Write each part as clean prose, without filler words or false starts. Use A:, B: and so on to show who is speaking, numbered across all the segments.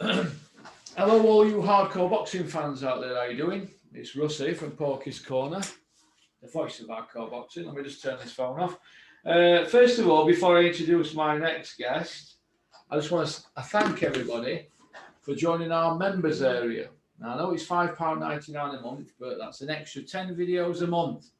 A: Hello, all you hardcore boxing fans out there. How you doing? It's Russ here from Porky's Corner, the voice of hardcore boxing. Let me just turn this phone off. First of all, before I introduce my next guest, I just want to thank everybody for joining our members area. Now, I know it's £5.99 a month, but that's an extra 10 videos a month,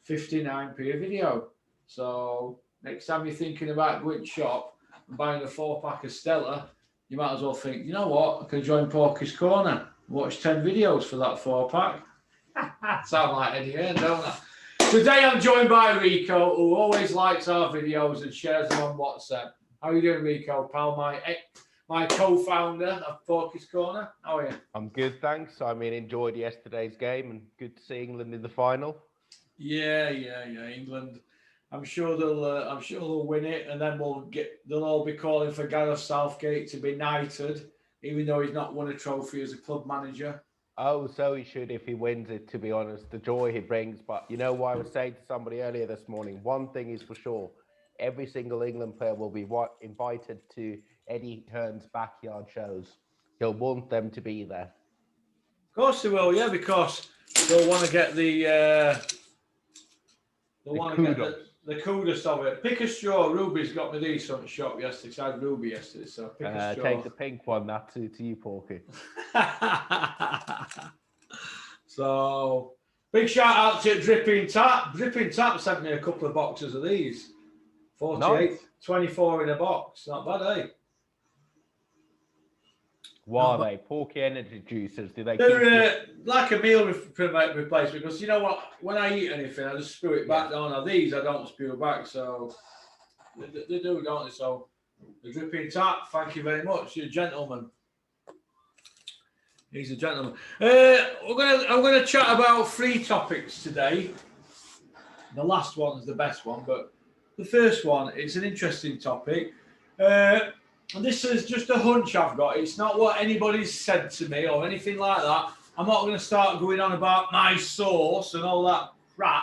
A: 59p a video. So next time you're thinking about going to shop and buying a 4-pack of Stella, you might as well think, you know what, I can join Porky's Corner and watch 10 videos for that 4-pack. Sound like Eddie Hearn, don't I? Today I'm joined by Rico, who always likes our videos and shares them on WhatsApp. How are you doing, Rico, pal? My co-founder of Porky's Corner. How are you?
B: I'm good, thanks. I mean, enjoyed yesterday's game and good to see England in the final.
A: Yeah. England. I'm sure they'll win it, and then they'll all be calling for Gareth Southgate to be knighted, even though he's not won a trophy as a club manager.
B: Oh, so he should if he wins it, to be honest, the joy he brings. But you know what I was saying to somebody earlier this morning? One thing is for sure, every single England player will be invited to Eddie Hearn's backyard shows. He'll want them to be there.
A: Of course they will, yeah, because they'll want to get the kudos of it. Pick a straw. Ruby's got me these from the shop yesterday. So I had Ruby yesterday, so pick a straw.
B: Take the pink one, that to you, Porky.
A: So, big shout out to Dripping Tap. Dripping Tap sent me a couple of boxes of these. 48, nice. 24 in a box. Not bad, eh?
B: What are they? Porky energy juices?
A: They're like a meal replacement, because you know what? When I eat anything, I just spew it back down. Now these I don't spew back, so they do, don't they? So the Dripping Tap, thank you very much. You're a gentleman. He's a gentleman. I'm gonna chat about 3 topics today. The last one's the best one, but the first one, it's an interesting topic. And this is just a hunch I've got. It's not what anybody's said to me or anything like that. I'm not going to start going on about my source and all that crap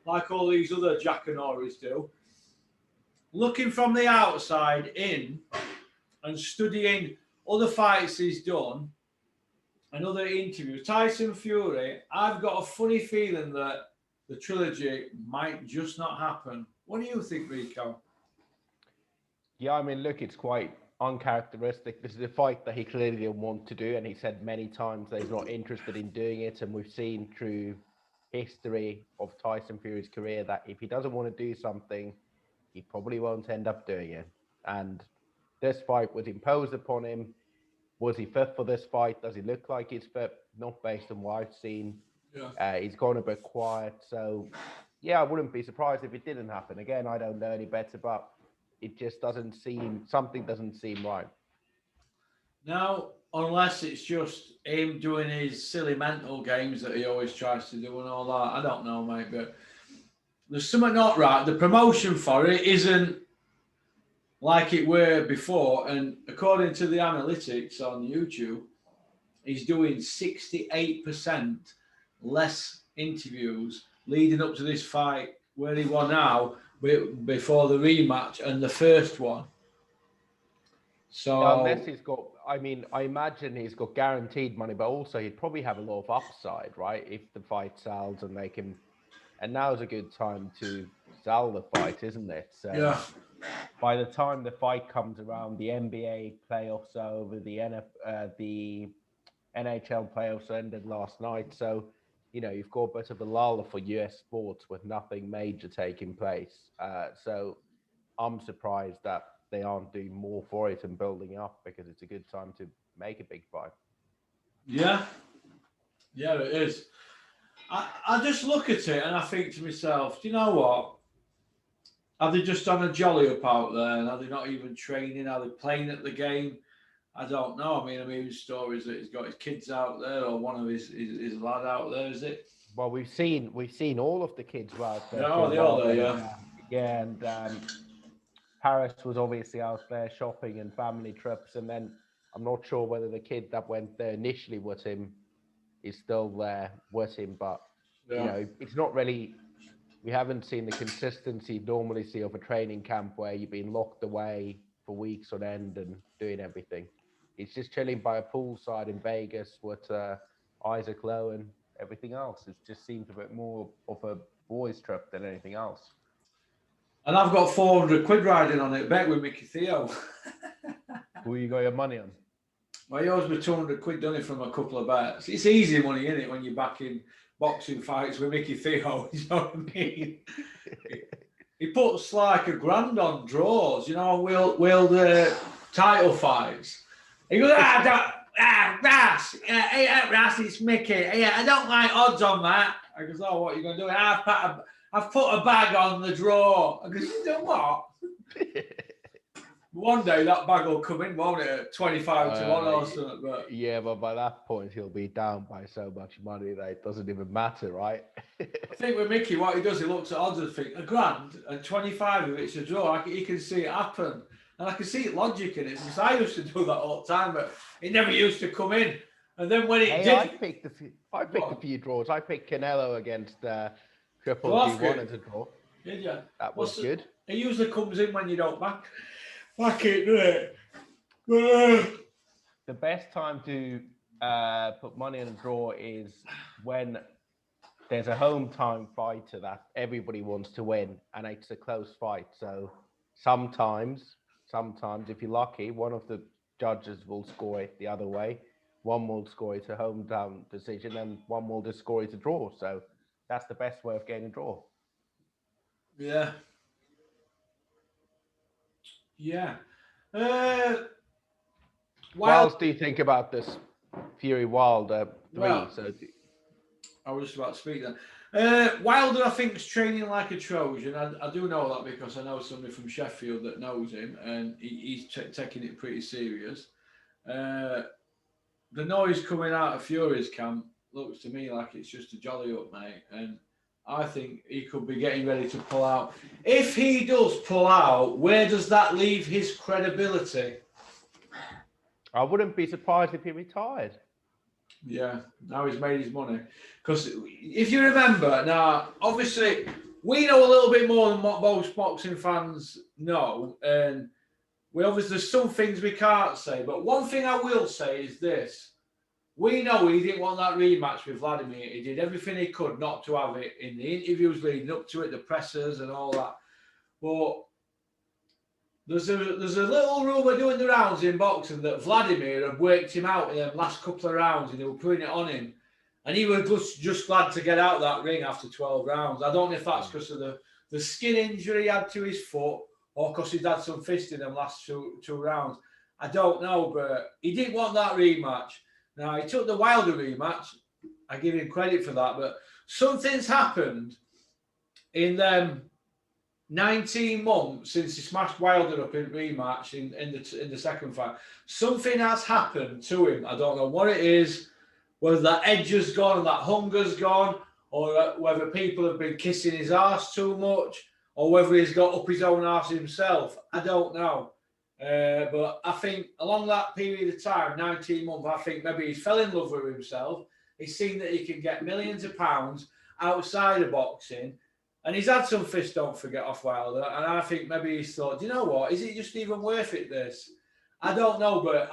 A: like all these other jackanories do. Looking from the outside in and studying other fights he's done and other interviews, Tyson Fury, I've got a funny feeling that the trilogy might just not happen. What do you think, Rico?
B: Yeah, I mean, look, it's quite uncharacteristic. This is a fight that he clearly didn't want to do, and he said many times that he's not interested in doing it. And we've seen through history of Tyson Fury's career that if he doesn't want to do something, he probably won't end up doing it. And this fight was imposed upon him. Was he fit for this fight? Does he look like he's fit? Not based on what I've seen. Yeah. He's gone a bit quiet. So, yeah, I wouldn't be surprised if it didn't happen. Again, I don't know any better, but it just something doesn't seem right.
A: Now, unless it's just him doing his silly mental games that he always tries to do and all that. I don't know, mate, but there's something not right. The promotion for it isn't like it were before. And according to the analytics on YouTube, he's doing 68% less interviews leading up to this fight where he won now before the rematch and the first one. So
B: unless he's got, I mean, I imagine he's got guaranteed money, but also he'd probably have a lot of upside, right? If the fight sells and they can, and now's a good time to sell the fight, isn't it? So yeah. By the time the fight comes around, the NBA playoffs are over, the NHL playoffs ended last night, so you know, you've got a bit of a lull for US sports with nothing major taking place. So I'm surprised that they aren't doing more for it and building up, because it's a good time to make a big fight.
A: Yeah, it is. I just look at it and I think to myself, do you know what? Are they just on a jolly up out there and are they not even training? Are they playing at the game? I don't know. I mean, I'm hearing stories that he's got his kids out there or one of his lad out there, is it?
B: Well, we've seen all of the kids were out there.
A: No, they are there, yeah.
B: Yeah, and Paris was obviously out there shopping and family trips, and then I'm not sure whether the kid that went there initially with him is still there with him, but you know, it's not really. We haven't seen the consistency you normally see of a training camp where you've been locked away for weeks on end and doing everything. He's just chilling by a poolside in Vegas with Isaac Lowe and everything else. It just seems a bit more of a boys' trip than anything else.
A: And I've got 400 quid riding on it, bet with Mickey Theo.
B: Who you got your money on?
A: Well, he owes me 200 quid, done it from a couple of bets. It's easy money, isn't it, when you're back in boxing fights with Mickey Theo, you know what I mean? He puts like $1,000 on draws, you know, will the title fights. He goes, Ras, it's Mickey. Yeah, I don't like odds on that. I goes, oh, what are you going to do? I've put a bag on the draw. I goes, you know what? One day that bag will come in, won't it? At 25 to 1 or something. But...
B: Yeah, but by that point, he'll be down by so much money that it doesn't even matter, right?
A: I think with Mickey, what he does, he looks at odds and thinks, $1,000 and 25 of it's a draw. He can see it happen. And I can see logic in it, because I used to do that all the time, but it never used to come in. And then when it did...
B: I picked a few draws. I picked Canelo against Triple G1 as a draw.
A: Did you?
B: That was good.
A: It usually comes in when you don't back it, doesn't it?
B: The best time to put money in a draw is when there's a home time fighter that everybody wants to win, and it's a close fight. So sometimes if you're lucky, one of the judges will score it the other way, one will score it a hometown decision, and one will just score it a draw. So that's the best way of getting a draw.
A: Yeah.
B: What else do you think about this Fury Wilder 3?
A: Well, I was just about to speak then. Wilder, I think, is training like a Trojan. I do know that because I know somebody from Sheffield that knows him, and he's taking it pretty serious. The noise coming out of Fury's camp looks to me like it's just a jolly up, mate. And I think he could be getting ready to pull out. If he does pull out, where does that leave his credibility?
B: I wouldn't be surprised if he retired.
A: Yeah, now he's made his money. Because if you remember, now, obviously, we know a little bit more than what most boxing fans know. And there's some things we can't say. But one thing I will say is this. We know he didn't want that rematch with Vladimir. He did everything he could not to have it in the interviews leading up to it, the pressers and all that. But there's a little rumour doing the rounds in boxing that Vladimir had worked him out in the last couple of rounds and they were putting it on him. And he was just glad to get out that ring after 12 rounds. I don't know if that's because of the skin injury he had to his foot or because he'd had some fist in them last two rounds. I don't know, but he didn't want that rematch. Now, he took the Wilder rematch. I give him credit for that. But something's happened in them 19 months since he smashed Wilder up in rematch in the second fight. Something has happened to him. I don't know what it is, whether that edge has gone and that hunger's gone, or whether people have been kissing his arse too much, or whether he's got up his own arse himself. I don't know. But I think along that period of time, 19 months, I think maybe he fell in love with himself. He's seen that he can get millions of pounds outside of boxing. And he's had some fists, don't forget, off Wilder. And I think maybe he's thought, do you know what? Is it just even worth it, this? I don't know, but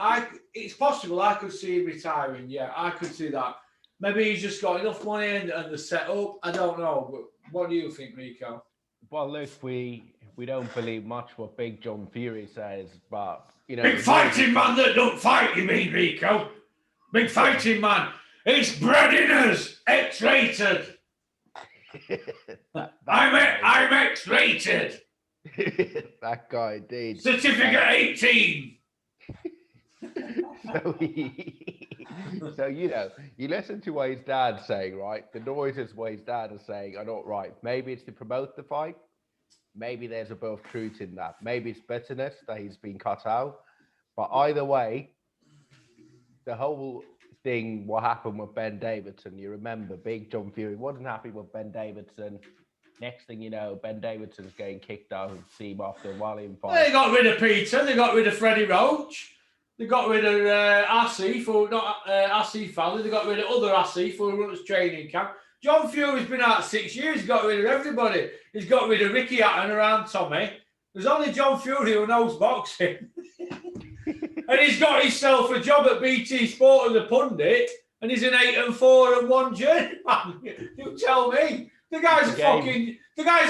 A: it's possible I could see him retiring. Yeah, I could see that. Maybe he's just got enough money and the setup. I don't know. But what do you think, Rico?
B: Well, look, we don't believe much what Big John Fury says, but, you know...
A: Big fighting man that don't fight, you mean, Rico? Big fighting man. It's bred in us. X-rated. I'm X-rated.
B: That guy, indeed.
A: Certificate 18.
B: So, you know, you listen to what his dad's saying, right? The noises what his dad is saying are not right. Maybe it's to promote the fight. Maybe there's a bit of truth in that. Maybe it's bitterness that he's been cut out. But either way, the whole thing, what happened with Ben Davidson, you remember, Big John Fury wasn't happy with Ben Davidson. Next thing you know, Ben Davidson's getting kicked out of the team after a Walliam fight.
A: They got rid of Peter. They got rid of Freddie Roach. They got rid of Assy for not Assy family. They got rid of other Assy for runs training camp. John Fury's been out 6 years. He's got rid of everybody. He's got rid of Ricky Hatton around Tommy. There's only John Fury who knows boxing. And and he's got himself a job at BT Sport as a pundit, and he's an 8-4-1 journeyman. You tell me. The guy's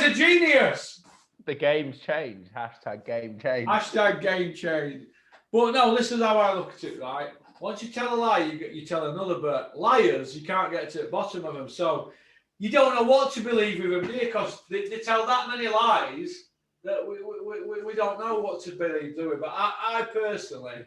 A: a genius.
B: The game's changed. Hashtag game change.
A: Hashtag game change. But no, this is how I look at it, right? Once you tell a lie, you tell another, but liars, you can't get to the bottom of them. So you don't know what to believe with them, do you? Because they tell that many lies that we don't know what to believe, do we? But I personally,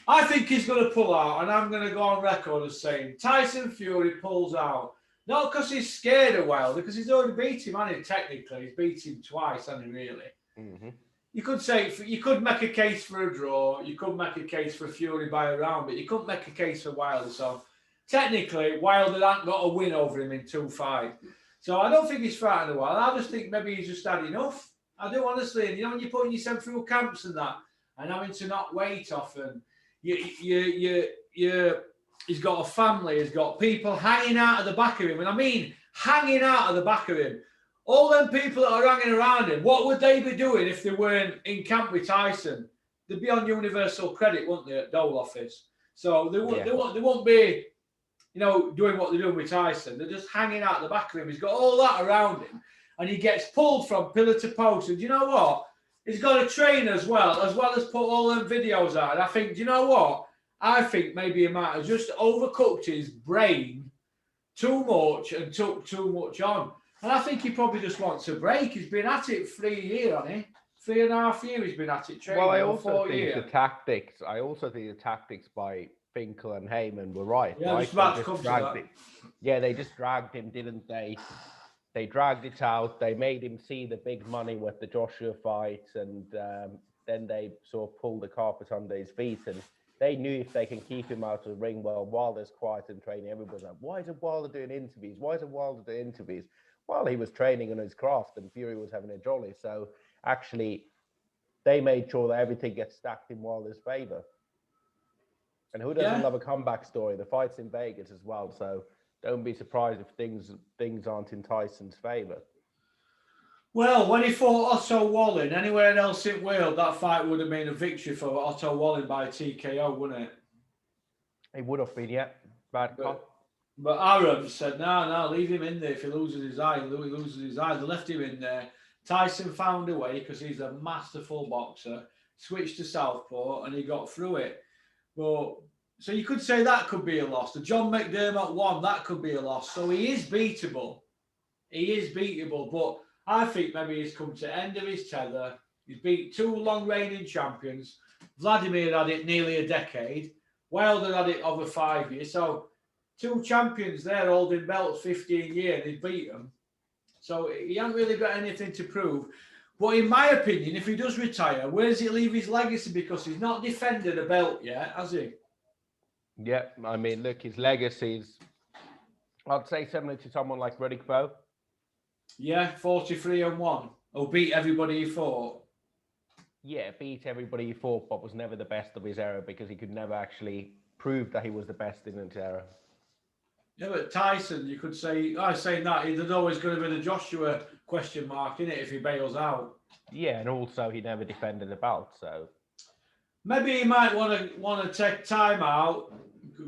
A: I think he's going to pull out, and I'm going to go on record as saying Tyson Fury pulls out. Not because he's scared of Wilder, because he's already beat him, hasn't he? Technically, he's beat him twice, hasn't he, really? Mm-hmm. You could say, you could make a case for a draw, you could make a case for Fury by a round, but you couldn't make a case for Wilder. So technically, Wilder hasn't got a win over him in 2 fights. So I don't think he's frightened of Wilder. I just think maybe he's just had enough. I do, honestly. And you know, when you're putting yourself through camps and that, and having to knock weight off, and he's got a family, he's got people hanging out of the back of him. And I mean, hanging out of the back of him. All them people that are hanging around him, what would they be doing if they weren't in camp with Tyson? They'd be on universal credit, wouldn't they, at Dole office? So they won't be, you know, doing what they're doing with Tyson. They're just hanging out the back of him. He's got all that around him, and he gets pulled from pillar to post. And do you know what? He's got to train as well as put all them videos out. And I think, do you know what? I think maybe he might have just overcooked his brain too much and took too much on. And I think he probably just wants a break. He's been at it 3 years, hasn't he? 3.5 years he's been at it training.
B: Well, I also think the tactics by Finkel and Heyman were right.
A: Yeah,
B: right?
A: just about to come to that.
B: Yeah, they just dragged him, didn't they? They dragged it out. They made him see the big money with the Joshua fight, and then they sort of pulled the carpet under his feet. And they knew if they can keep him out of the ring, well, Wilder's quiet and training. Everybody's like, why isn't Wilder doing interviews? Well, he was training on his craft, and Fury was having a jolly. So actually, they made sure that everything gets stacked in Wilder's favor. And who doesn't love a comeback story? The fight's in Vegas as well, so don't be surprised if things aren't in Tyson's favor.
A: Well, when he fought Otto Wallin, anywhere else in Wales, that fight would have been a victory for Otto Wallin by TKO, wouldn't it?
B: It would have been, yeah.
A: But Aaron said, no, leave him in there. If he loses his eye, he loses his eye. They left him in there. Tyson found a way, because he's a masterful boxer, switched to southpaw, and he got through it. But so you could say that could be a loss. The John McDermott one, that could be a loss. So he is beatable. But I think maybe he's come to the end of his tether. He's beat 2 long-reigning champions. Vladimir had it nearly a decade. Wilder had it over 5 years. So 2 champions there holding belts 15 years, and he beat them. So he hasn't really got anything to prove. But in my opinion, if he does retire, where does he leave his legacy? Because he's not defended a belt yet, has he?
B: Yeah, I mean, look, his legacy's, I'd say, similar to someone like Riddick Bowe.
A: Yeah, 43-1. Who beat everybody he fought.
B: Yeah, beat everybody he fought, but was never the best of his era, because he could never actually prove that he was the best in his era.
A: Yeah, but Tyson, you could say, I was saying that there's always going to be the Joshua question mark, in it, if he bails out.
B: Yeah, and also he never defended a belt, so
A: maybe he might want to take time out,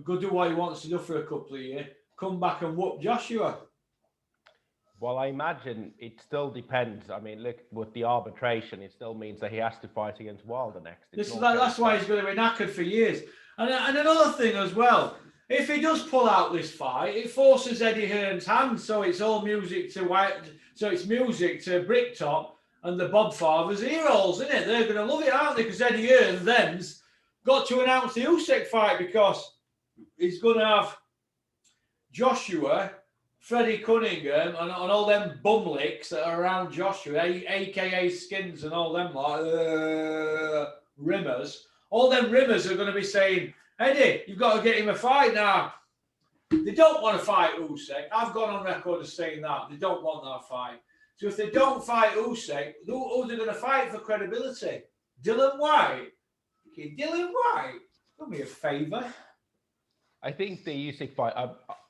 A: go do what he wants to do for a couple of years, come back and whoop Joshua.
B: Well, I imagine it still depends. I mean, look, with the arbitration, it still means that he has to fight against Wilder next.
A: That's why he's going to be knackered for years. And another thing as well, if he does pull out this fight, it forces Eddie Hearn's hand, so it's all music to Bricktop and the Bob Father's ear-holes, isn't it? They're going to love it, aren't they? Because Eddie Hearn then's got to announce the Usyk fight, because he's going to have Joshua, Freddie Cunningham, and all them bumlicks that are around Joshua, a.k.a. Skins and all them rimmers. All them rimmers are going to be saying, Eddie, you've got to get him a fight now. They don't want to fight Usyk. I've gone on record as saying that. They don't want that fight. So if they don't fight Usyk, who are they going to fight for credibility? Dylan White? Okay, Dylan White, do me a favour.
B: I think the Usyk fight,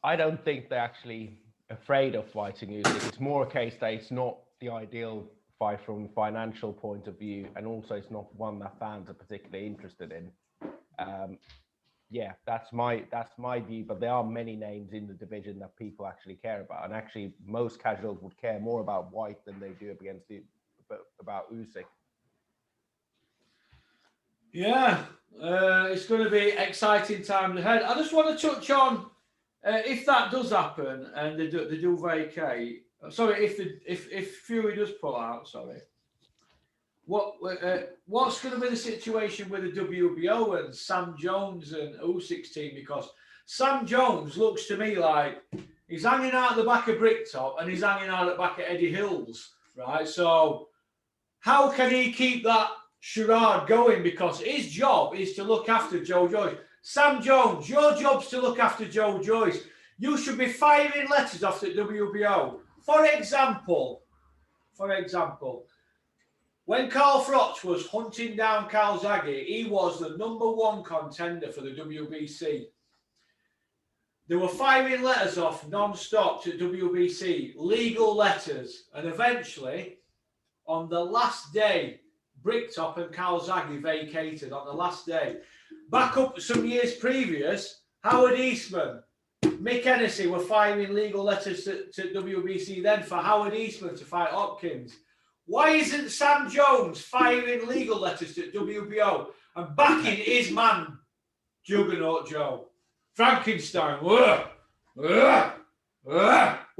B: I don't think they're actually afraid of fighting Usyk. It's more a case that it's not the ideal fight from a financial point of view, and also it's not one that fans are particularly interested in. Yeah, that's my view. But there are many names in the division that people actually care about, and actually most casuals would care more about White than they do about Usyk.
A: Yeah, it's going to be exciting times ahead. I just want to touch on if that does happen and they do vacate. Sorry, if Fury does pull out. Sorry, what's going to be the situation with the WBO and Sam Jones and Usyk's team? Because Sam Jones looks to me like he's hanging out the back of Bricktop and he's hanging out at the back of Eddie Hills, right? So how can he keep that charade going? Because his job is to look after Joe Joyce. Sam Jones, your job's to look after Joe Joyce. You should be firing letters off the WBO. For example, when Carl Froch was hunting down Calzaghe, he was the #1 contender for the WBC. They were firing letters off non-stop to WBC, legal letters, and eventually, on the last day, Bricktop and Calzaghe vacated on the last day. Back up some years previous, Howard Eastman, Mick Hennessy were firing legal letters to WBC then for Howard Eastman to fight Hopkins. Why isn't Sam Jones firing legal letters to WBO and backing his man, Juggernaut Joe? Frankenstein. Why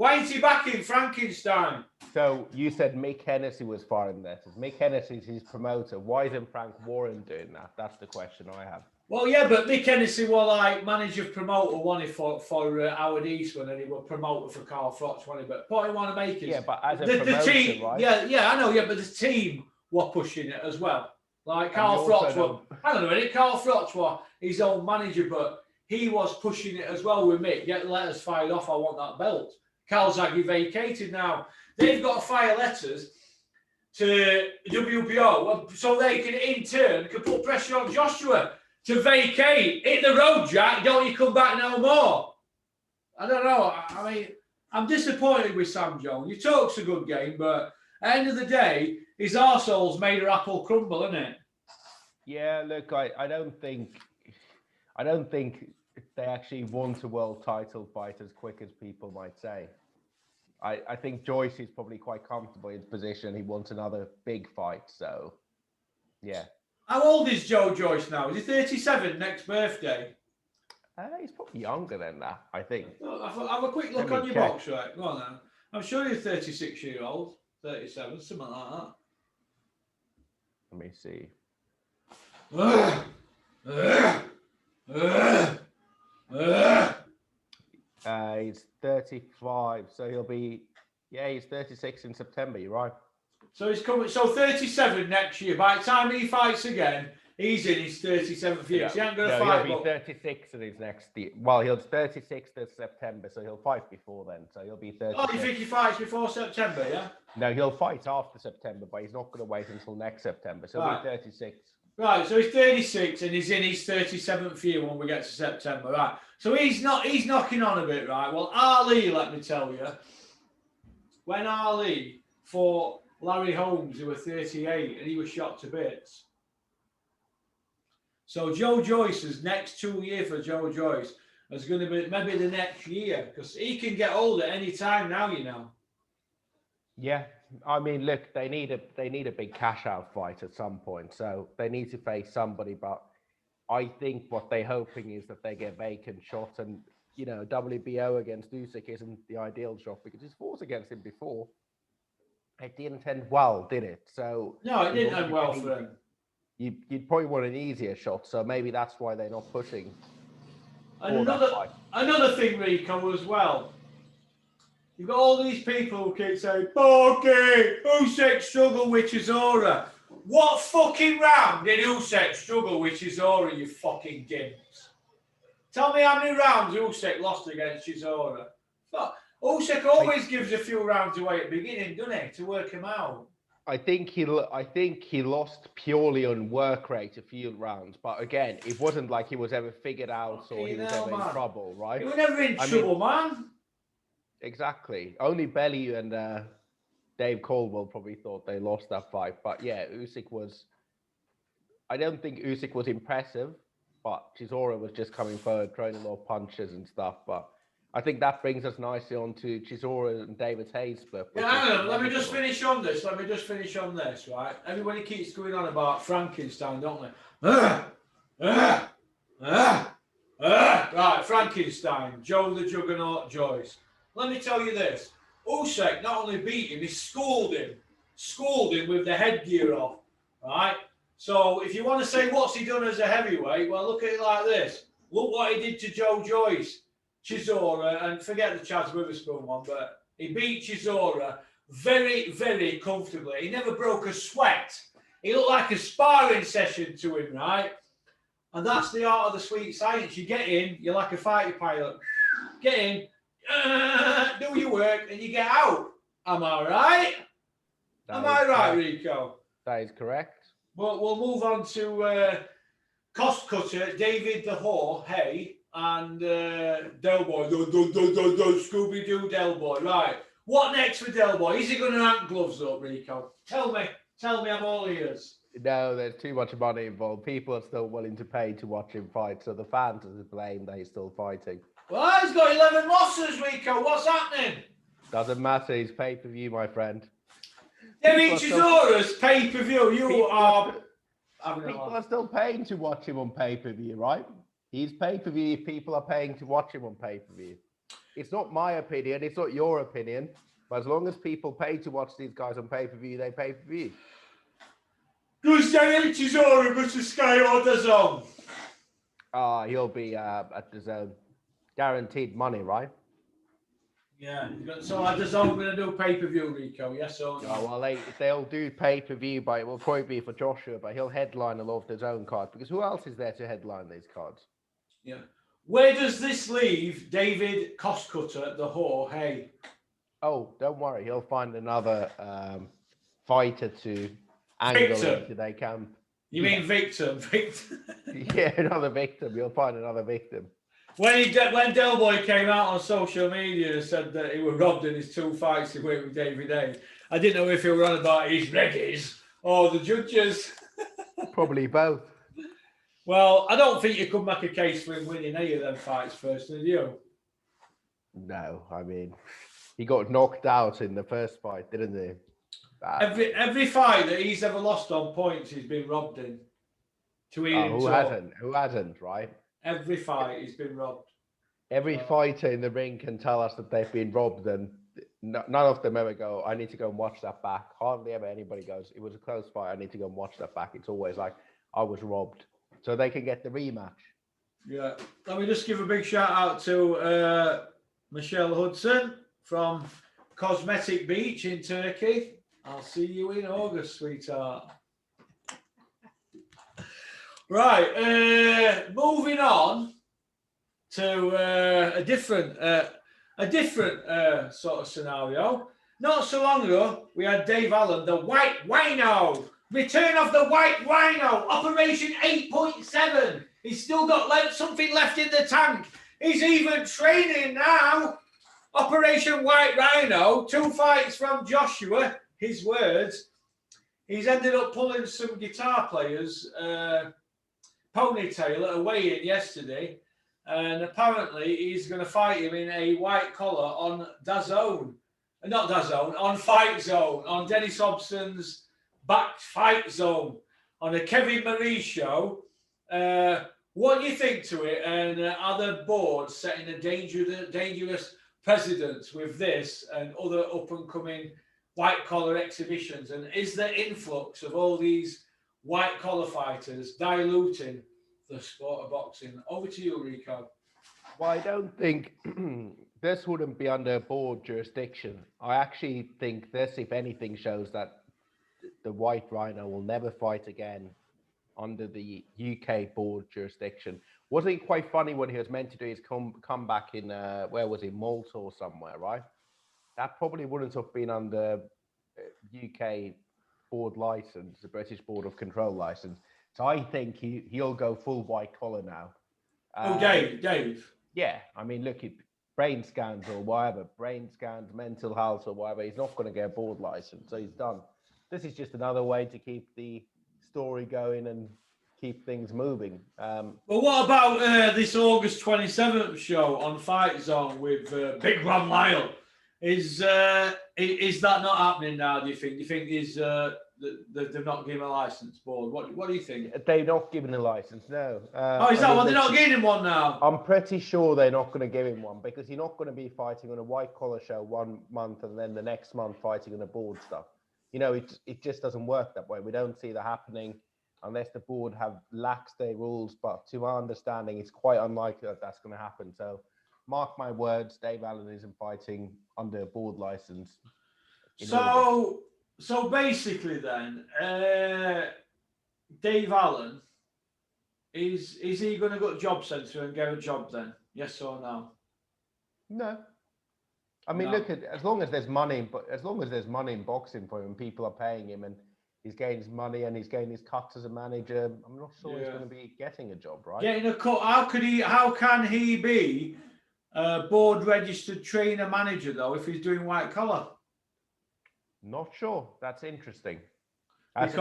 A: ain't he backing Frankenstein?
B: So you said Mick Hennessy was firing letters. Mick Hennessy's his promoter. Why isn't Frank Warren doing that? That's the question I have.
A: Well, yeah, but Mick Hennessy was like manager promoter, one for Howard Eastman, and he was promoter for Carl Froch, wasn't he? But point I want to make is,
B: yeah, but as a promoter,
A: team,
B: right?
A: Yeah, I know, yeah, but the team were pushing it as well. Like Carl Froch was, I don't know, Carl Froch was his own manager, but he was pushing it as well with Mick. Get the letters fired off. I want that belt. Calzaghe vacated now. They've got to fire letters to WBO so they can, in turn, put pressure on Joshua to vacate. Hit the road, Jack. Don't you come back no more. I don't know. I mean, I'm disappointed with Sam Jones. He talks a good game, but at the end of the day, his arsehole's made her apple crumble, isn't it?
B: Yeah, look, I don't think they actually want a world title fight as quick as people might say. I think Joyce is probably quite comfortable in his position. He wants another big fight, so yeah.
A: How old is Joe Joyce now? Is he 37 next birthday?
B: He's probably younger than that, I think.
A: Have a quick look on your box, right? Go on then. I'm sure you're 36-year-old, 37, something like that.
B: Let me see. He's 35, so he'll be, he's 36 in September, you're right. So
A: he's coming, so 37 next year. By the time he fights again, he's in his 37th year. Yeah. So he ain't going to fight.
B: He'll be 36 in his next year. Well, he'll 36 in September, so he'll fight before then. So he'll be 36.
A: Oh, you think he fights before September, yeah?
B: No, he'll fight after September, but he's not going to wait until next September. So he'll be 36.
A: Right, so he's 36 and he's in his 37th year when we get to September, right? So he's knocking on a bit, right? Well, Ali, let me tell you, when Ali fought Larry Holmes, who was 38, and he was shot to bits. So Joe Joyce's next 2 years for Joe Joyce is going to be maybe the next year, because he can get older any time now, you know.
B: Yeah, I mean, look, they need a big cash out fight at some point, so they need to face somebody. But I think what they're hoping is that they get vacant shots, and WBO against Usyk isn't the ideal shot because he's fought against him before. It didn't end well, did it? So
A: no, it didn't end well for him.
B: You'd probably want an easier shot, so maybe that's why they're not pushing.
A: And another thing, Rico, as well. You've got all these people who keep saying, "Porky, Usyk struggle with Chisora." What fucking round did Usyk struggle with Chisora, you fucking dimps? Tell me how many rounds Usyk lost against Chisora. Fuck. Usyk always gives a few rounds away at the beginning, doesn't he, to work him out?
B: I think he lost purely on work rate a few rounds, but again, it wasn't like he was ever figured out or he was ever in trouble, right?
A: He was never in trouble, man.
B: Exactly. Only Bellew and Dave Caldwell probably thought they lost that fight. But yeah, Usyk was. I don't think Usyk was impressive, but Chisora was just coming forward, throwing a lot of punches and stuff. But I think that brings us nicely on to Chisora and David Hayes split.
A: Yeah, hang on, let me just finish on this. Right? Everybody keeps going on about Frankenstein, don't they? Right, Frankenstein, Joe the Juggernaut Joyce. Let me tell you this. Usyk not only beat him, he schooled him with the headgear off, right? So if you want to say what's he done as a heavyweight, well, look at it like this. Look what he did to Joe Joyce, Chisora, and forget the Chaz Witherspoon one, but he beat Chisora very, very comfortably. He never broke a sweat. He looked like a sparring session to him, right? And that's the art of the sweet science. You get in, you're like a fighter pilot. Get in, do your work, and you get out. Am I right? Am I right, Rico?
B: That is correct.
A: Well, we'll move on to Cost Cutter, David the Whore, Hay, and Del Boy. Scooby-Doo Del Boy. Right. What next for Del Boy? Is he going to rank gloves up, Rico? Tell me, I'm all ears.
B: No, there's too much money involved. People are still willing to pay to watch him fight, so the fans are to blame that he's still fighting.
A: Well, he's got 11 losses, Rico. What's happening?
B: Doesn't matter. He's pay-per-view, my friend.
A: David Chisora's pay-per-view. People
B: are still paying to watch him on pay-per-view, right? He's pay-per-view if people are paying to watch him on pay-per-view. It's not my opinion. It's not your opinion. But as long as people pay to watch these guys on pay-per-view, they pay-per-view.
A: Does David Chisora go to Sky or DAZN?
B: He'll be at DAZN. Guaranteed money, right?
A: Yeah. So are DAZN going to do pay-per-view, Rico? Yes or no?
B: Oh, well, they'll do pay-per-view, but it will probably be for Joshua, but he'll headline a lot of DAZN cards, because who else is there to headline these cards?
A: Yeah. Where does this leave David Cost Cutter, the whore, Hay?
B: Oh, don't worry. He'll find another fighter to angle into their camp.
A: You mean victim?
B: Yeah, another victim. You'll find another victim.
A: When Del Boy came out on social media and said that he was robbed in his 2 fights he went with David Hayes, I didn't know if he were on about his reggies or the judges.
B: Probably both.
A: Well, I don't think you could make a case for him winning any of them fights first, did you?
B: No, I mean, he got knocked out in the first fight, didn't he?
A: Every fight that he's ever lost on points, he's been robbed in.
B: Who hasn't, right?
A: Every fight, he's been robbed.
B: Every fighter in the ring can tell us that they've been robbed, and none of them ever go, I need to go and watch that back. Hardly ever anybody goes, it was a close fight, I need to go and watch that back. It's always like, I was robbed. So they can get the rematch.
A: Yeah. Let me just give a big shout out to Michelle Hudson from Cosmetic Beach in Turkey. I'll see you in August, sweetheart. Right, moving on to a different sort of scenario. Not so long ago, we had Dave Allen, the White Wino. Return of the White Wino, Operation 8.7. He's still got something left in the tank. He's even training now. Operation White Rhino, 2 fights from Joshua, his words. He's ended up pulling some guitar players' ponytail at a weigh-in yesterday. And apparently he's going to fight him in a white collar on DAZN. Not DAZN, on Fight Zone, on Dennis Hobson's backed Fight Zone, on a Kevin Marie show. What do you think to it? And are the boards setting a dangerous precedent with this and other up-and-coming white-collar exhibitions? And is the influx of all these white-collar fighters diluting the sport of boxing? Over to you, Rico.
B: Well, I don't think this wouldn't be under board jurisdiction. I actually think this, if anything, shows that the White Rhino will never fight again under the UK board jurisdiction. Wasn't it quite funny when he was meant to do his comeback in, where was he, Malta or somewhere, right? That probably wouldn't have been under UK board license, the British Board of Control license. So I think he'll go full white collar now.
A: Dave?
B: Yeah, I mean, look, brain scans or whatever, brain scans, mental health or whatever. He's not going to get a board license, so he's done. This is just another way to keep the story going and keep things moving.
A: Well, what about this August 27th show on Fight Zone with Big Ron Lyle? Is that not happening now, do you think? Do you think they've not given a license board? What do you think?
B: They're not giving a license, no.
A: Is that what they're not giving him one now?
B: I'm pretty sure they're not going to give him one because you're not going to be fighting on a white collar show 1 month and then the next month fighting on a board stuff. You know, it just doesn't work that way. We don't see that happening unless the board have laxed their rules. But to my understanding, it's quite unlikely that that's going to happen. So mark my words, Dave Allen isn't fighting under a board license.
A: So basically then, Dave Allen, is he going to go to job centre and get a job then? Yes or no?
B: No. I mean, look, as long as there's money in boxing for him, people are paying him and he's getting his money and he's getting his cuts as a manager, I'm not sure he's going to be getting a job, right?
A: Getting a cut. How can he be a board registered trainer manager though if he's doing white collar?
B: Not sure. That's interesting. That's a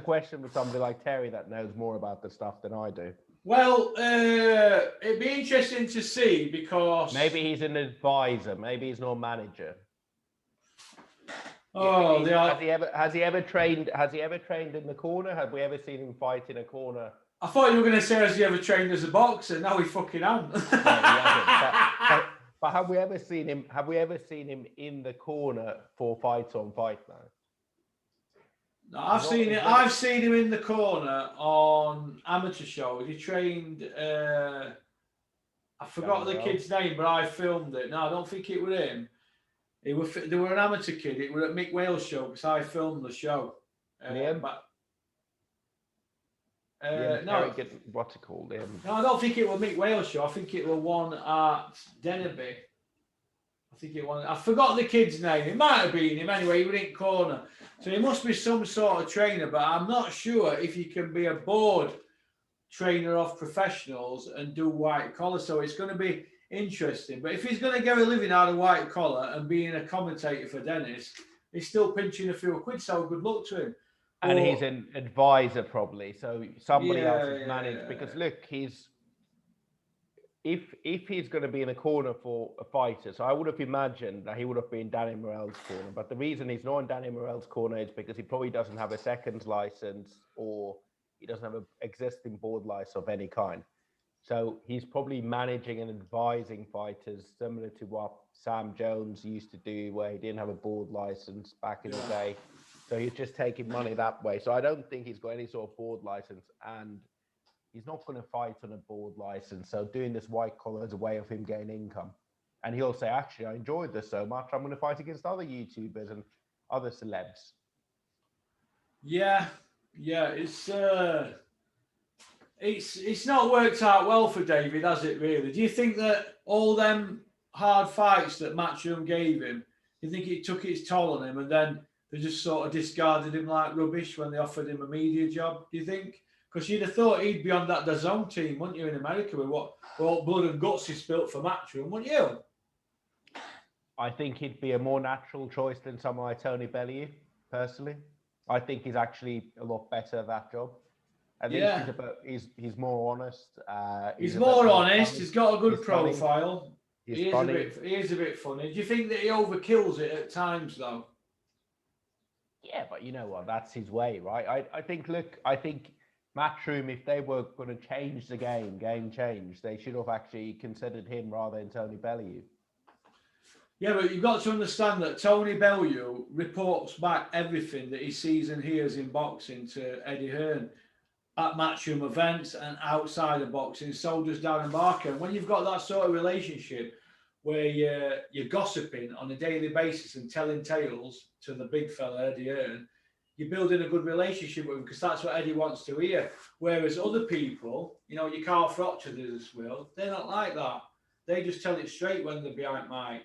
B: question for somebody like Terry that knows more about the stuff than I do.
A: Well, it'd be interesting to see because
B: maybe he's an advisor. Maybe he's not a manager.
A: Oh,
B: has he ever trained in the corner? Have we ever seen him fight in a corner?
A: I thought you were going to say, has he ever trained as a boxer? Now he fucking hasn't.
B: No, he hasn't. But have we ever seen him in the corner for fight on fight now?
A: No, I've seen him in the corner on amateur shows. He trained. I forgot the kid's name, but I filmed it. No, I don't think it was him. They were an amateur kid. It was at Mick Wales' show because I filmed the show.
B: What's it called?
A: No, I don't think it was Mick Wales' show. I think it was one at Dennerby. I forgot the kid's name. It might have been him anyway. He was in corner. So he must be some sort of trainer, but I'm not sure if you can be a board trainer of professionals and do white collar. So it's going to be interesting. But if he's going to get a living out of white collar and being a commentator for Dennis, he's still pinching a few quid. So good luck to him.
B: And he's an advisor probably. So somebody else is managed because look, if he's going to be in a corner for a fighter, so I would have imagined that he would have been Danny Morell's corner. But the reason he's not in Danny Morell's corner is because he probably doesn't have a seconds license or he doesn't have an existing board license of any kind. So he's probably managing and advising fighters similar to what Sam Jones used to do, where he didn't have a board license back in the day. So he's just taking money that way. So I don't think he's got any sort of board license and he's not going to fight on a board license. So doing this white collar is a way of him getting income. And he'll say, actually, I enjoyed this so much. I'm going to fight against other YouTubers and other celebs.
A: Yeah. It's not worked out well for David, has it really? Do you think that all them hard fights that Matchroom gave him, do you think it took its toll on him and then they just sort of discarded him like rubbish when they offered him a media job, do you think? Because you'd have thought he'd be on that DAZN team, wouldn't you, in America, with what blood and guts he spilt for Matchroom, wouldn't you?
B: I think he'd be a more natural choice than someone like Tony Bellew, personally. I think he's actually a lot better at that job. At least he's more honest.
A: He's more honest. Funny. He's got a good profile.
B: He
A: is a bit funny. Do you think that he overkills it at times, though?
B: Yeah, but you know what? That's his way, right? I think Matchroom, if they were going to change the game change, they should have actually considered him rather than Tony Bellew.
A: Yeah, but you've got to understand that Tony Bellew reports back everything that he sees and hears in boxing to Eddie Hearn at Matchroom events and outside of boxing. So does Darren Barker. And when you've got that sort of relationship where you're gossiping on a daily basis and telling tales to the big fella, Eddie Hearn, you're building a good relationship with him because that's what Eddie wants to hear. Whereas other people, your Carl Frotchers will, they're not like that. They just tell it straight when they're behind mic.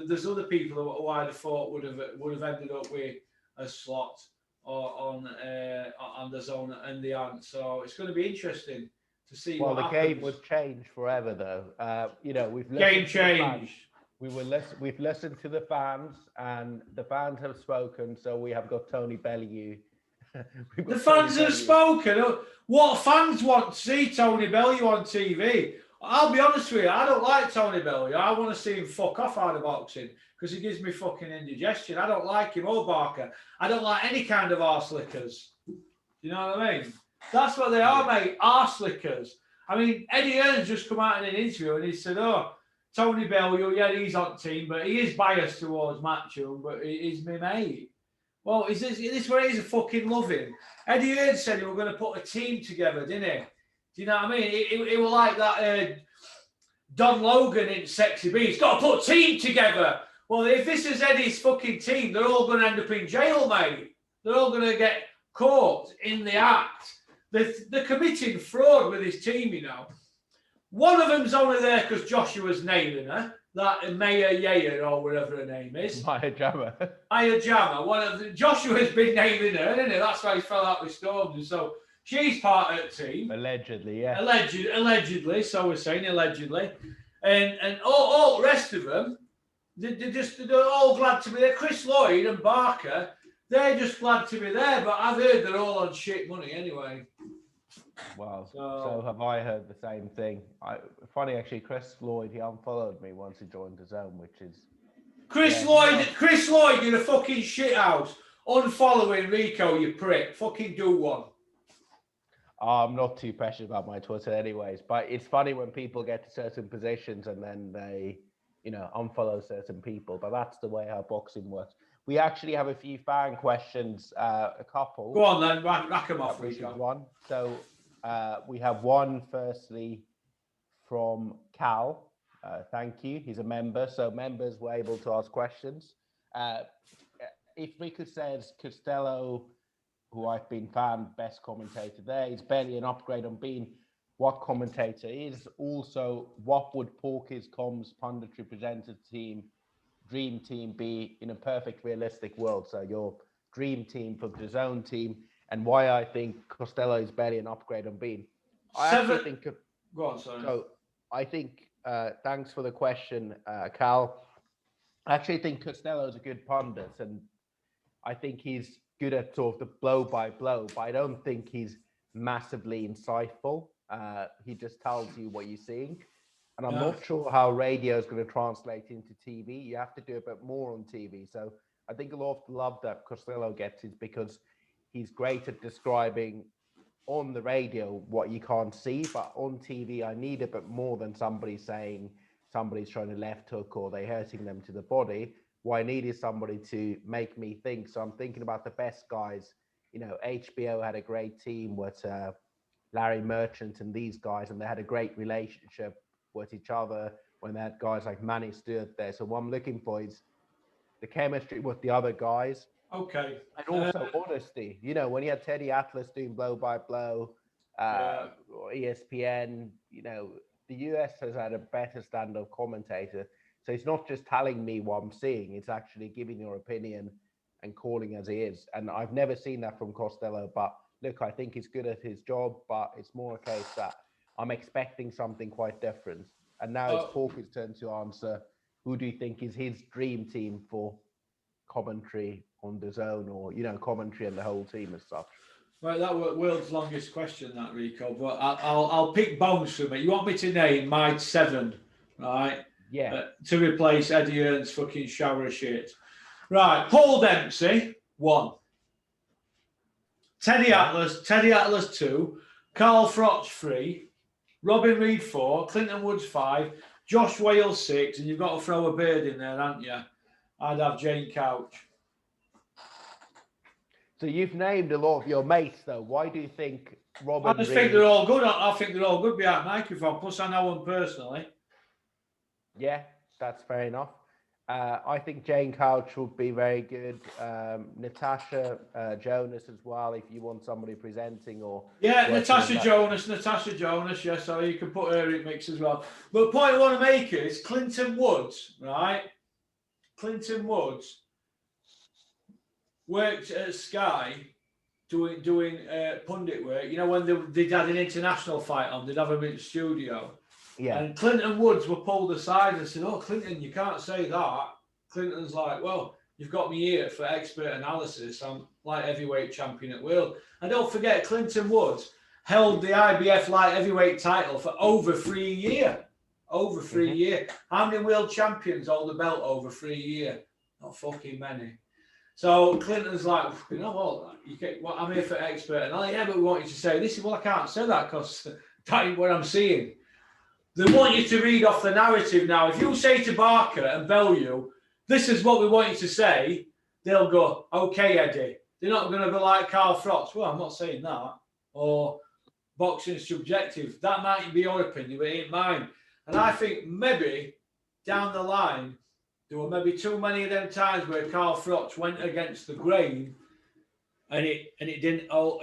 A: There's other people who I'd have thought would have ended up with a slot or on the zone and the ant. So it's going to be interesting. to see
B: Well,
A: what
B: the
A: happens.
B: game would change forever, though. We've
A: Game
B: listened to the fans.
A: change.
B: We've listened to the fans, and the fans have spoken. So we have got Tony Bellew.
A: The fans have spoken. What fans want to see Tony Bellew on TV? I'll be honest with you, I don't like Tony Bellew. I want to see him fuck off out of boxing because he gives me fucking indigestion. I don't like him or Barker. I don't like any kind of arse lickers. You know what I mean? That's what they are, mate. Arse lickers. I mean, Eddie Hearn's just come out in an interview and he said, "Oh, Tony Bellew, yeah, he's on team, but he is biased towards Matchroom, but he's my mate." Well, is this where he's a fucking loving? Eddie Hearn said he were going to put a team together, didn't he? Do you know what I mean? It was like that Don Logan in Sexy Beast. He's got to put a team together. Well, if this is Eddie's fucking team, they're all going to end up in jail, mate. They're all going to get caught in the act. They're committing fraud with his team, you know. One of them's only there because Joshua's nailing her. That Maya Yeayer or whatever her name is.
B: Maya Jama.
A: Maya Jama. Joshua's been naming her, isn't it? That's why he fell out with Storms. And so she's part of the team.
B: Allegedly, yeah.
A: Allegedly, so we're saying allegedly. And all the rest of them, they're all glad to be there. Chris Lloyd and Barker, they're just glad to be there. But I've heard they're all on shit money anyway.
B: Well, so have I heard the same thing. Funny actually, Chris Lloyd, he unfollowed me once he joined the zone, which is
A: Chris Lloyd, you're a fucking shit house. Unfollowing Rico, you prick. Fucking do one.
B: I'm not too precious about my Twitter anyways, but it's funny when people get to certain positions and then they, unfollow certain people, but that's the way how boxing works. We actually have a few fan questions, a couple.
A: Go on then, rack them off.
B: One. So we have one firstly from Cal. Thank you. He's a member, so members were able to ask questions. If Rico says Costello, who I've been fan best commentator there, is barely an upgrade on being what commentator is. Also, what would Porky's Comms punditry presenter dream team be in a perfect realistic world? So your dream team for the zone team, and why I think Costello is barely an upgrade on being.
A: Go on, sorry.
B: So I think, thanks for the question, Cal. I actually think Costello is a good pundit, and I think he's good at sort of the blow by blow, but I don't think he's massively insightful. He just tells you what you're seeing. And I'm not sure how radio is going to translate into TV. You have to do a bit more on TV. So I think a lot of the love that Costello gets is because he's great at describing on the radio what you can't see, but on TV, I need a bit more than somebody saying somebody's trying to left hook or they're hurting them to the body. What I need is somebody to make me think. So I'm thinking about the best guys. HBO had a great team with Larry Merchant and these guys, and they had a great relationship with each other when they had guys like Manny Stewart there. So what I'm looking for is the chemistry with the other guys.
A: Okay.
B: And also honesty. When you had Teddy Atlas doing blow by blow, or ESPN, the US has had a better stand-up commentator. So it's not just telling me what I'm seeing, it's actually giving your opinion and calling as he is. And I've never seen that from Costello, but look, I think he's good at his job, but it's more a case that I'm expecting something quite different. And now it's Porky's turn to answer, who do you think is his dream team for commentary on the zone, or, commentary and the whole team as such?
A: Right, that was world's longest question, that, Rico, but I'll pick Bones from it. You want me to name my 7, right?
B: Yeah.
A: To replace Eddie Hearn's fucking shower of shit. Right, Paul Dempsey, 1. Teddy Atlas 2. Carl Froch 3. Robin Reed 4. Clinton Woods 5. Josh Wales 6. And you've got to throw a bird in there, haven't you? I'd have Jane Couch.
B: So you've named a lot of your mates, though. Why do you think Robin
A: I just think they're all good. I think they're all good behind the microphone. Plus, I know them personally.
B: Yeah, that's fair enough. I think Jane Couch would be very good. Natasha Jonas as well, if you want somebody presenting or...
A: Yeah, Natasha Jonas, yeah, so you can put her in mix as well. But the point I want to make is Clinton Woods, right? Clinton Woods worked at Sky doing pundit work. You know, when they'd had an international fight on, they'd have him in the studio.
B: Yeah.
A: And Clinton Woods were pulled aside and said, "Oh, Clinton, you can't say that." Clinton's like, "Well, you've got me here for expert analysis. I'm light heavyweight champion at world." And don't forget, Clinton Woods held the IBF light heavyweight title for over 3 years. Over 3 years. How many world champions hold the belt over 3 years? Not fucking many. So Clinton's like, you know what? I'm here for expert. And yeah, but we want you to say this. Well, I can't say that because that ain't what I'm seeing. They want you to read off the narrative now. If you say to Barker and Bellew, this is what we want you to say, they'll go, okay, Eddie. They're not going to be like Carl Frost. Well, I'm not saying that. Or boxing's subjective. That might be your opinion, but it ain't mine. And I think maybe down the line, there were maybe too many of them times where Carl Frost went against the grain, and it didn't go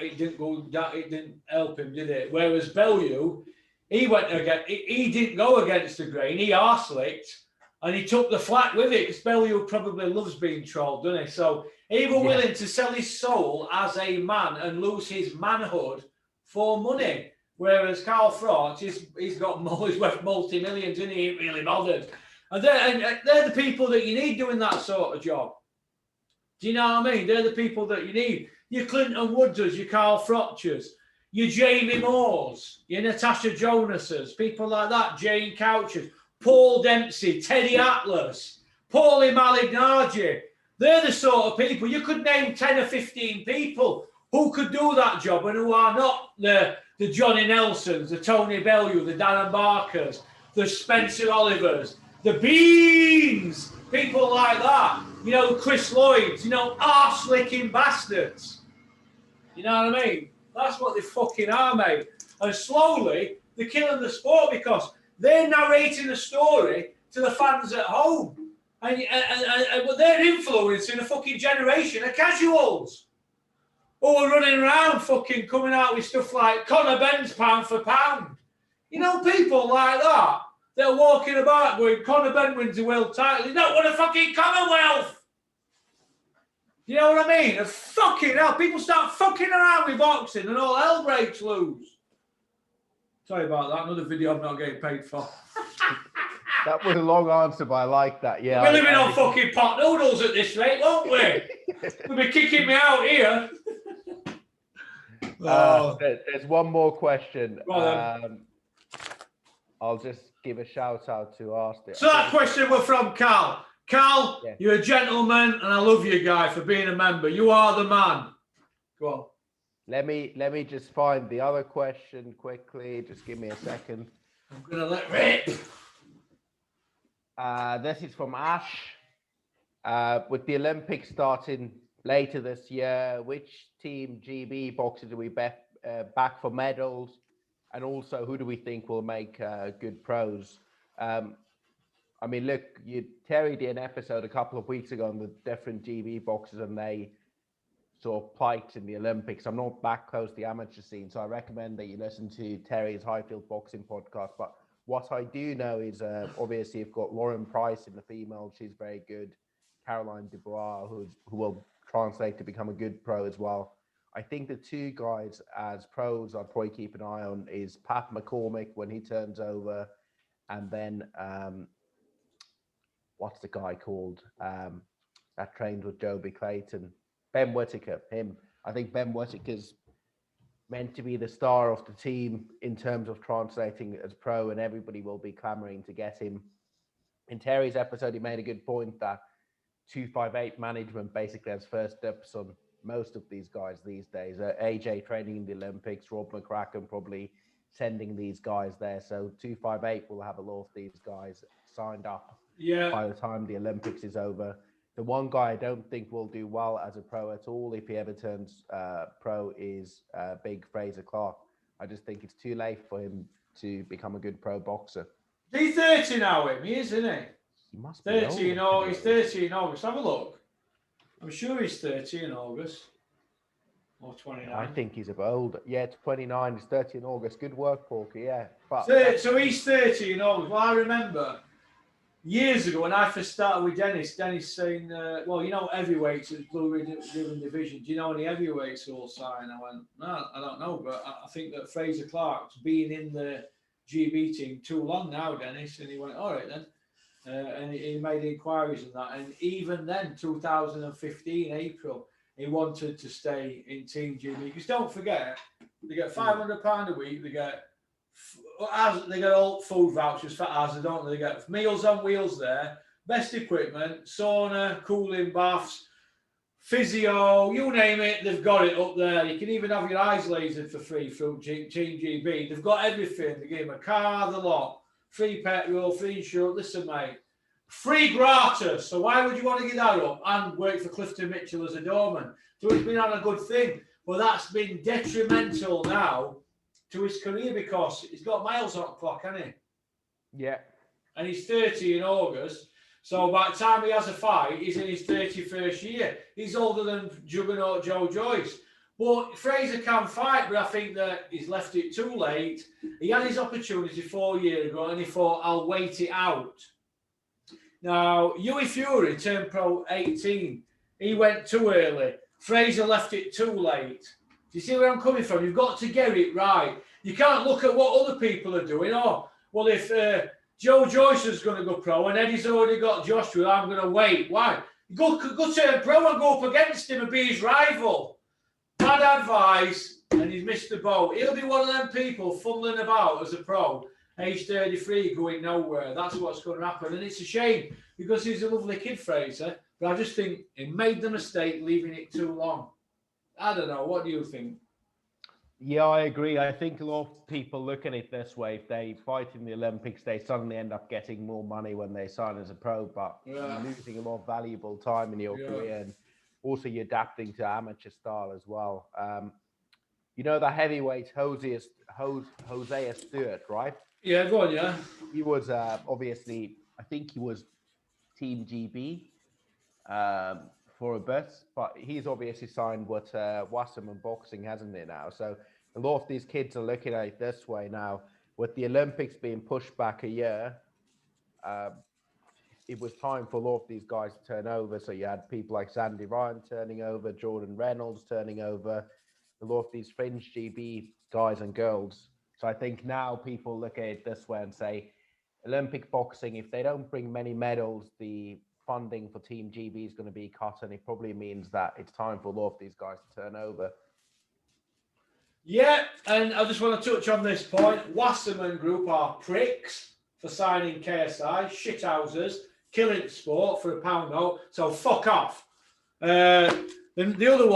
A: down, it didn't help him, did it? Whereas Bellew, he didn't go against the grain. He arse-licked, and he took the flack with it because Bellew probably loves being trolled, doesn't he? So he was willing to sell his soul as a man and lose his manhood for money. Whereas Carl Frost, he's worth multi-millions and he ain't really bothered. And they're the people that you need doing that sort of job. Do you know what I mean? They're the people that you need. Your Clinton Woodses, your Carl Frotchers, your Jamie Moores, your Natasha Jonases, people like that, Jane Couchers, Paul Dempsey, Teddy Atlas, Paulie Malignaggi. They're the sort of people. You could name 10 or 15 people who could do that job and who are not the Johnny Nelsons, the Tony Bellew, the Darren Barkers, the Spencer Olivers, the Beans, people like that. You know, Chris Lloyds, you know, arse-licking bastards. You know what I mean? That's what they fucking are, mate. And slowly, they're killing the sport because they're narrating the story to the fans at home. And they're influencing a fucking generation of casuals who are running around fucking coming out with stuff like Conor Ben's pound for pound. You know, people like that. They're walking about going, Conor Ben wins the world title. He's not won a fucking Commonwealth. You know what I mean? And fucking hell, people start fucking around with boxing and all hell breaks loose. Sorry about that. Another video I'm not getting paid for.
B: That was a long answer, but I like that. Yeah,
A: We're living on fucking pot noodles at this rate, won't we? They'll be kicking me out here.
B: There's one more question. I'll just give a shout out to ask it.
A: So that question was from Carl. Carl, you're a gentleman, and I love you, guy, for being a member. You are the man. Go on.
B: Let me just find the other question quickly. Just give me a second.
A: I'm gonna let rip.
B: This is from Ash. With the Olympics starting later this year, which team GB boxers do we bet back for medals? And also, who do we think will make good pros? I mean, look, Terry did an episode a couple of weeks ago on the different GB boxers and they sort of plight in the Olympics. I'm not that close to the amateur scene, so I recommend that you listen to Terry's Highfield Boxing podcast. But what I do know is, obviously, you've got Lauren Price in the female. She's very good. Caroline Dubois, who will translate to become a good pro as well. I think the two guys as pros I'll probably keep an eye on is Pat McCormick when he turns over, and then what's the guy called that trained with Joby Clayton? Ben Whittaker. Him. I think Ben Whittaker's meant to be the star of the team in terms of translating as pro, and everybody will be clamoring to get him. In Terry's episode, he made a good point that 258 management basically has first dips on most of these guys these days. AJ training in the Olympics, Rob McCracken probably sending these guys there. So 258 will have a lot of these guys signed up by the time the Olympics is over. The one guy I don't think will do well as a pro at all if he ever turns pro is big Fraser Clark. I just think it's too late for him to become a good pro boxer.
A: He's 30 now, he is, isn't he?
B: He must
A: be 30 in August. He's 30 in August. Have a look. I'm sure he's 30 in August. Or 29.
B: I think he's a bit older. Yeah, 29. He's 30 in August. Good work, Porky. Yeah. But
A: so he's 30 in August. Well, I remember years ago when I first started with Dennis saying, well, heavyweights is blue ribbon division. Do you know any heavyweights who will sign? I went, no, I don't know, but I think that Fraser Clark's been in the GB team too long now, Dennis. And he went, all right then. And he made inquiries on that. And even then, 2015, April, he wanted to stay in Team GB. Because don't forget, they get £500 a week, they get all food vouchers for Asda, don't they? They get meals on wheels there, best equipment, sauna, cooling baths, physio, you name it, they've got it up there. You can even have your eyes lasered for free through Team GB. They've got everything. They give them a car, the lot, free petrol, free insurance. Listen, mate, free gratis. So why would you want to get that up and work for Clifton Mitchell as a doorman? So it's been on a good thing, but that's been detrimental now to his career because he's got miles on the clock, hasn't he?
B: Yeah.
A: And he's 30 in August. So by the time he has a fight, he's in his 31st year. He's older than Juggernaut Joe Joyce. But Fraser can fight, but I think that he's left it too late. He had his opportunity 4 years ago and he thought, I'll wait it out. Now, Hughie Fury turned pro 18. He went too early. Fraser left it too late. Do you see where I'm coming from? You've got to get it right. You can't look at what other people are doing. Oh, well, if Joe Joyce is going to go pro and Eddie's already got Joshua, I'm going to wait. Why? Go turn pro and go up against him and be his rival. Bad advice, and he's missed the boat. He'll be one of them people fumbling about as a pro, age 33, going nowhere. That's what's going to happen. And it's a shame because he's a lovely kid, Fraser. But I just think he made the mistake leaving it too long. I don't know. What do you think?
B: Yeah, I agree. I think a lot of people look at it this way. If they fight in the Olympics, they suddenly end up getting more money when they sign as a pro, but you're losing a lot of valuable time in your career, and also you're adapting to amateur style as well. The heavyweight Hosea Stewart, right?
A: Yeah, go on, yeah.
B: He was obviously, I think he was Team GB for a bit, but he's obviously signed with Wasserman Boxing, hasn't he now? So a lot of these kids are looking at it this way now. With the Olympics being pushed back a year, it was time for a lot of these guys to turn over. So you had people like Sandy Ryan turning over, Jordan Reynolds turning over, a lot of these fringe GB guys and girls. So I think now people look at it this way and say, Olympic boxing, if they don't bring many medals, the funding for Team GB is going to be cut, and it probably means that it's time for a lot of these guys to turn over.
A: Yeah, and I just want to touch on this point. Wasserman Group are pricks for signing KSI, shithouses, killing sport for a pound note. So fuck off. The other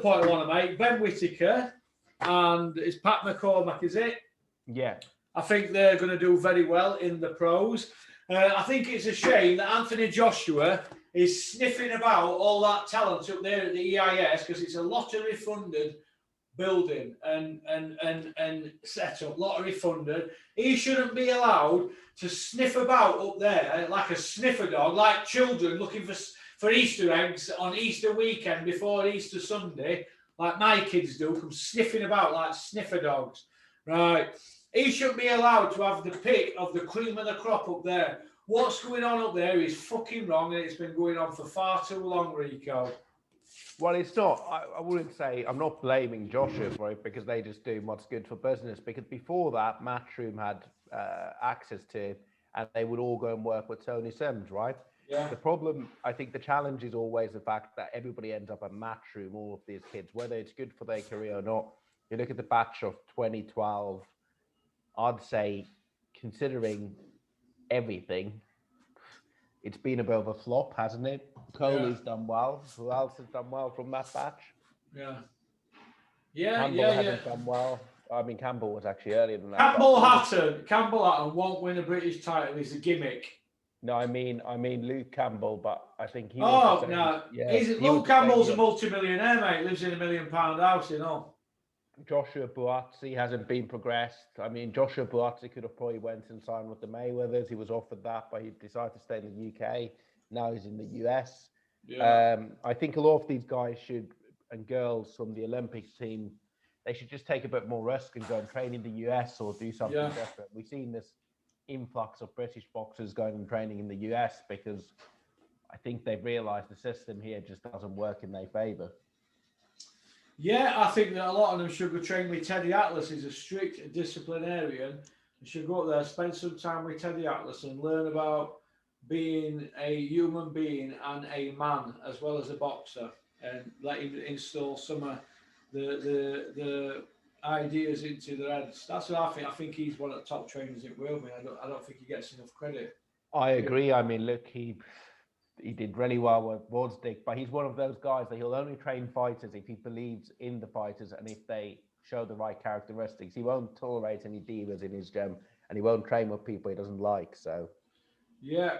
A: point I want to make: Ben Whittaker and it's Pat McCormack, is it?
B: Yeah.
A: I think they're going to do very well in the pros. I think it's a shame that Anthony Joshua is sniffing about all that talent up there at the EIS because it's a lottery funded building and set up, lottery funded. He shouldn't be allowed to sniff about up there like a sniffer dog, like children looking for Easter eggs on Easter weekend before Easter Sunday, like my kids do, come sniffing about like sniffer dogs. Right. He shouldn't be allowed to have the pick of the cream of the crop up there. What's going on up there is fucking wrong, and it's been going on for far too long, Rico.
B: Well, it's not. I wouldn't say, I'm not blaming Joshua for it because they just do what's good for business. Because before that, Matchroom had access to it, and they would all go and work with Tony Sims, right?
A: Yeah.
B: The problem, I think the challenge is always the fact that everybody ends up at Matchroom, all of these kids, whether it's good for their career or not. You look at the batch of 2012, I'd say, considering everything, it's been a bit of a flop, hasn't it? Coley's done well. Who else has done well from that batch? Campbell hasn't done well. I mean, Campbell was actually earlier than that.
A: Campbell Hatton won't win a British title. He's a gimmick.
B: No, I mean Luke Campbell, but I think he.
A: Luke Campbell's a multi-millionaire, mate. Lives in £1 million house, you know.
B: Joshua Buatsi hasn't been progressed. I mean, Joshua Buatsi could have probably went and signed with the Mayweathers. He was offered that, but he decided to stay in the UK. Now he's in the US. Yeah. I think a lot of these guys and girls from the Olympics team, they should just take a bit more risk and go and train in the US or do something different. We've seen this influx of British boxers going and training in the US, because I think they've realised the system here just doesn't work in their favour.
A: Yeah, I think that a lot of them should go train with Teddy Atlas. He's a strict disciplinarian. You should go up there, spend some time with Teddy Atlas and learn about being a human being and a man as well as a boxer, and let him install some of the ideas into their heads. That's what I think. I think he's one of the top trainers in the world. I don't think he gets enough credit.
B: I agree. I mean, look, he did really well with Wardstick, but he's one of those guys that he'll only train fighters if he believes in the fighters and if they show the right characteristics. He won't tolerate any divas in his gym, and he won't train with people he doesn't like. So,
A: yeah,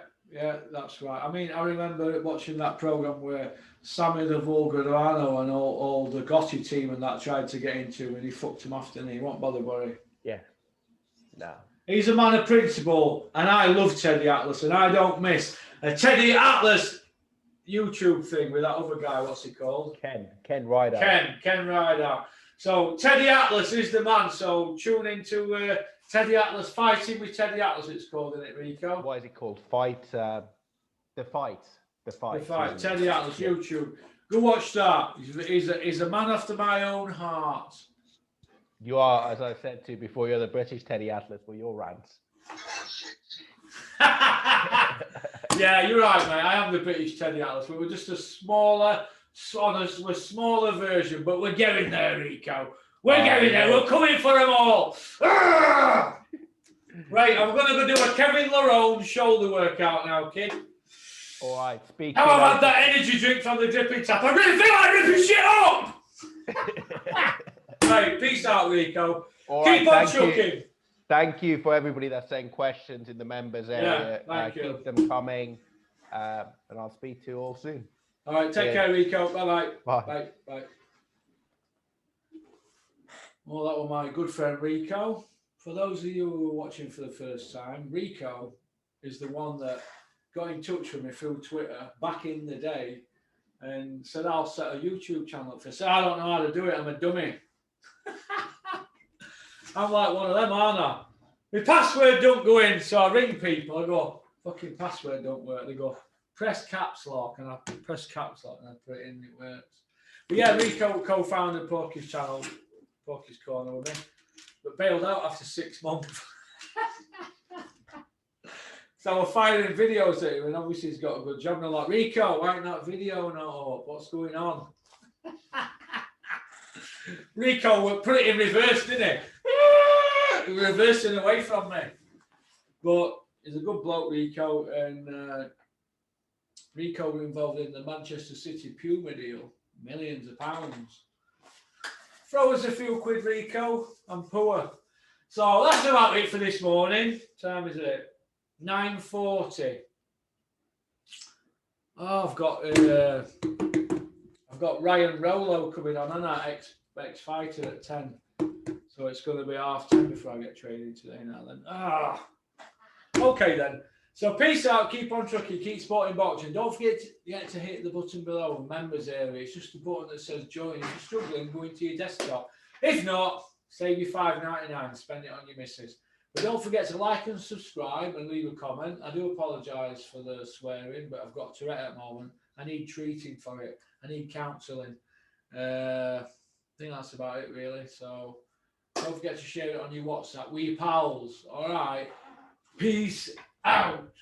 A: that's right. I mean, I remember watching that program where Sammy the Vulgarano and all the Gotti team and that tried to get into, and he fucked him after, and he won't bother worry.
B: Yeah, no.
A: He's a man of principle, and I love Teddy Atlas, and I don't miss a Teddy Atlas YouTube thing with that other guy. What's he called?
B: Ken Rideout.
A: Ken Rideout. So Teddy Atlas is the man. So tune into Teddy Atlas, Fighting with Teddy Atlas. It's called, isn't it, Rico?
B: What is it called? The fight.
A: Teddy Atlas YouTube. Go watch that. He's a man after my own heart.
B: You are, as I said to you before, you're the British Teddy Atlas with your rants.
A: Yeah, you're right, mate. I am the British Teddy Atlas. We were just a smaller version, but we're getting there, Rico. We're getting there. We're coming for them all. Right, I'm going to go do a Kevin Larone shoulder workout now, kid.
B: All right, speak.
A: How about that energy drink from the dripping tap? I really feel like ripping shit up. Right, peace out, Rico. Keep on chucking.
B: Thank you for everybody that's saying questions in the members area. Keep them coming, and I'll speak to you all soon.
A: All right, take care, Rico. Bye. Bye. Well, that was my good friend Rico. For those of you who are watching for the first time, Rico is the one that got in touch with me through Twitter back in the day and said, I'll set a YouTube channel up for. I said, I don't know how to do it. I'm a dummy. I'm like one of them, aren't I? My password don't go in, so I ring people. I go, fucking password don't work. They go, press caps lock, and I press caps lock and I put it in, it works. But yeah, Rico co-founded Porky's channel, Porky's Corner with me, but bailed out after 6 months. So we're firing videos at him, and obviously he's got a good job. And I'm like, Rico, why ain't that video not up? What's going on? Rico put it in reverse, didn't he? Reversing away from me. But he's a good bloke, Rico, and Rico were involved in the Manchester City Puma deal, millions of pounds. Throw us a few quid, Rico. I'm poor. So that's about it for this morning. What time is it? 9:40. Oh, I've got Ryan Rollo coming on, and that ex-fighter at 10. So it's going to be 10:30 before I get training today now then. Okay then. So peace out, keep on trucking, keep sporting boxing. Don't forget to hit the button below, members area. It's just the button that says join. If you're struggling, go into your desktop. If not, save your $5.99, spend it on your missus. But don't forget to like and subscribe and leave a comment. I do apologise for the swearing, but I've got Tourette at the moment. I need treating for it. I need counselling. I think that's about it, really. So don't forget to share it on your WhatsApp with your pals. All right. Peace out.